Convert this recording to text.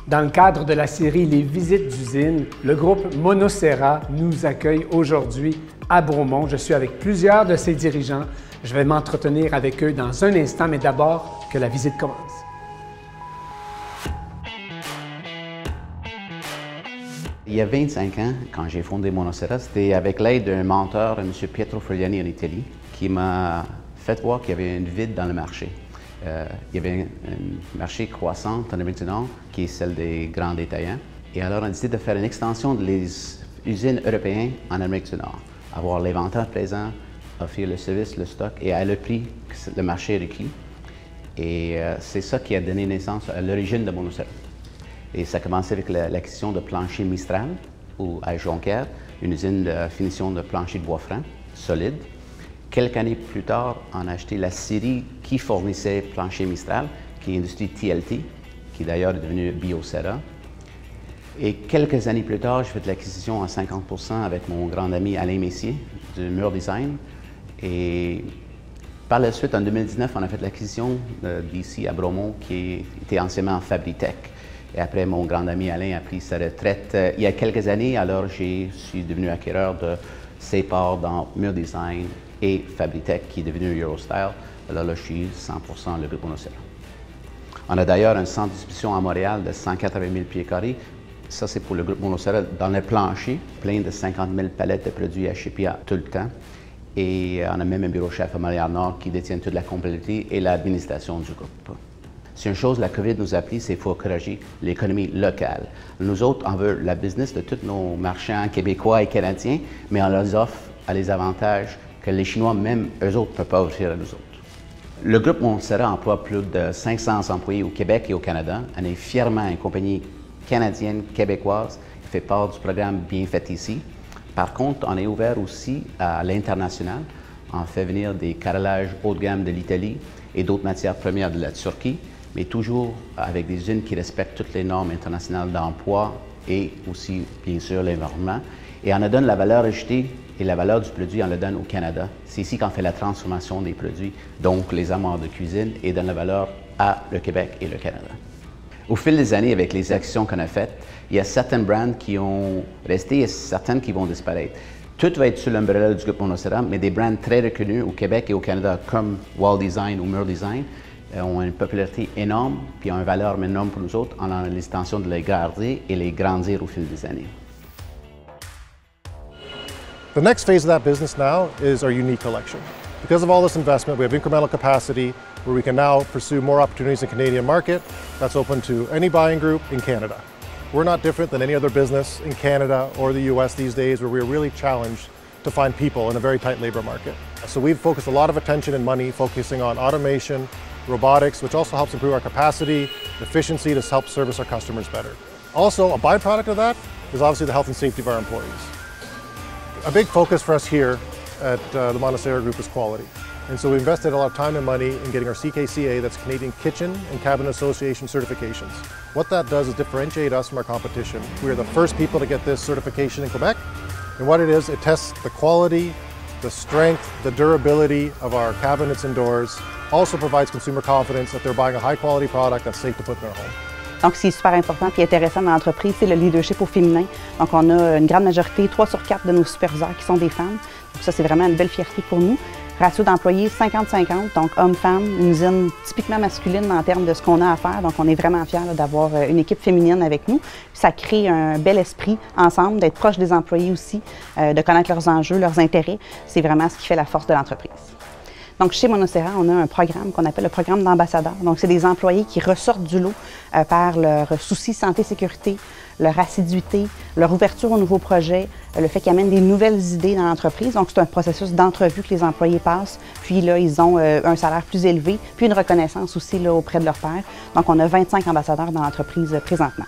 Dans le cadre de la série Les visites d'usine, le groupe Monocerra nous accueille aujourd'hui à Bromont. Je suis avec plusieurs de ses dirigeants. Je vais m'entretenir avec eux dans un instant, mais d'abord que la visite commence. Il y a 25 ans, quand j'ai fondé Monocerra, c'était avec l'aide d'un mentor, M. Pietro Frigliani en Italie, qui m'a fait voir qu'il y avait une vide dans le marché. Il y avait un marché croissant en Amérique du Nord, qui est celle des grands détaillants. Et alors, on a décidé de faire une extension des usines européennes en Amérique du Nord. Avoir l'inventaire présent, offrir le service, le stock, et à le prix que le marché requis. Et c'est ça qui a donné naissance à l'origine de Monocerra. Et ça a commencé avec l'acquisition de plancher Mistral, à Jonquière, une usine de finition de plancher de bois franc, solide. Quelques années plus tard, on a acheté la série qui fournissait plancher Mistral, qui est industrie TLT, qui d'ailleurs est devenue Biocerra. Et quelques années plus tard, j'ai fait l'acquisition à 50% avec mon grand ami Alain Messier du Mur Design. Et par la suite, en 2019, on a fait l'acquisition d'ici à Bromont, qui était anciennement Fabritech. Et après, mon grand ami Alain a pris sa retraite il y a quelques années, alors je suis devenu acquéreur de ses parts dans Mur Design et Fabritech, qui est devenu Eurostyle. Alors là, je suis 100% le groupe Monocerra. On a d'ailleurs un centre de distribution à Montréal de 180 000 pieds carrés. Ça, c'est pour le groupe Monocerra dans le plancher, plein de 50 000 palettes de produits à shipper tout le temps. Et on a même un bureau chef à Montréal-Nord qui détient toute la comptabilité et l'administration du groupe. Si une chose la COVID nous a appris, c'est qu'il faut encourager l'économie locale. Nous autres, on veut la business de tous nos marchands québécois et canadiens, mais on leur offre les avantages que les Chinois, même eux autres, ne peuvent pas offrir à nous autres. Le groupe Monocerra emploie plus de 500 employés au Québec et au Canada. On est fièrement une compagnie canadienne, québécoise, qui fait part du programme Bien fait ici. Par contre, on est ouvert aussi à l'international. On fait venir des carrelages haut de gamme de l'Italie et d'autres matières premières de la Turquie, mais toujours avec des usines qui respectent toutes les normes internationales d'emploi et aussi, bien sûr, l'environnement. Et on donne la valeur ajoutée et la valeur du produit, on le donne au Canada. C'est ici qu'on fait la transformation des produits, donc les amours de cuisine, et donne la valeur à le Québec et le Canada. Au fil des années, avec les actions qu'on a faites, il y a certaines brands qui ont resté et certaines qui vont disparaître. Tout va être sous l'umbrella du groupe Monocerra, mais des brands très reconnus au Québec et au Canada, comme Wall Design ou Mur Design, ont une popularité énorme, puis ont une valeur énorme pour nous autres. On a l'intention de les garder et les grandir au fil des années. The next phase of that business now is our unique collection. Because of all this investment, we have incremental capacity where we can now pursue more opportunities in the Canadian market. That's open to any buying group in Canada. We're not different than any other business in Canada or the US these days, where we're really challenged to find people in a very tight labor market. So we've focused a lot of attention and money focusing on automation, robotics, which also helps improve our capacity, efficiency to help service our customers better. Also, a byproduct of that is obviously the health and safety of our employees. A big focus for us here at the Monocerra Group is quality. And so we invested a lot of time and money in getting our CKCA, that's Canadian Kitchen and Cabinet Association certifications. What that does is differentiate us from our competition. We are the first people to get this certification in Quebec. And what it is, it tests the quality, the strength, the durability of our cabinets and doors. Also provides consumer confidence that they're buying a high quality product that's safe to put in their home. Donc, c'est super important et intéressant dans l'entreprise, c'est le leadership au féminin. Donc, on a une grande majorité, 3 sur 4 de nos superviseurs qui sont des femmes. Donc, ça, c'est vraiment une belle fierté pour nous. Ratio d'employés 50-50, donc hommes-femmes, une usine typiquement masculine en termes de ce qu'on a à faire. Donc, on est vraiment fiers d'avoir une équipe féminine avec nous. Ça crée un bel esprit ensemble, d'être proche des employés aussi, de connaître leurs enjeux, leurs intérêts. C'est vraiment ce qui fait la force de l'entreprise. Donc, chez Monocerra, on a un programme qu'on appelle le programme d'ambassadeurs. Donc, c'est des employés qui ressortent du lot par leur souci santé-sécurité, leur assiduité, leur ouverture aux nouveaux projets, le fait qu'ils amènent des nouvelles idées dans l'entreprise. Donc, c'est un processus d'entrevue que les employés passent. Puis là, ils ont un salaire plus élevé, puis une reconnaissance aussi là, auprès de leurs pairs. Donc, on a 25 ambassadeurs dans l'entreprise présentement.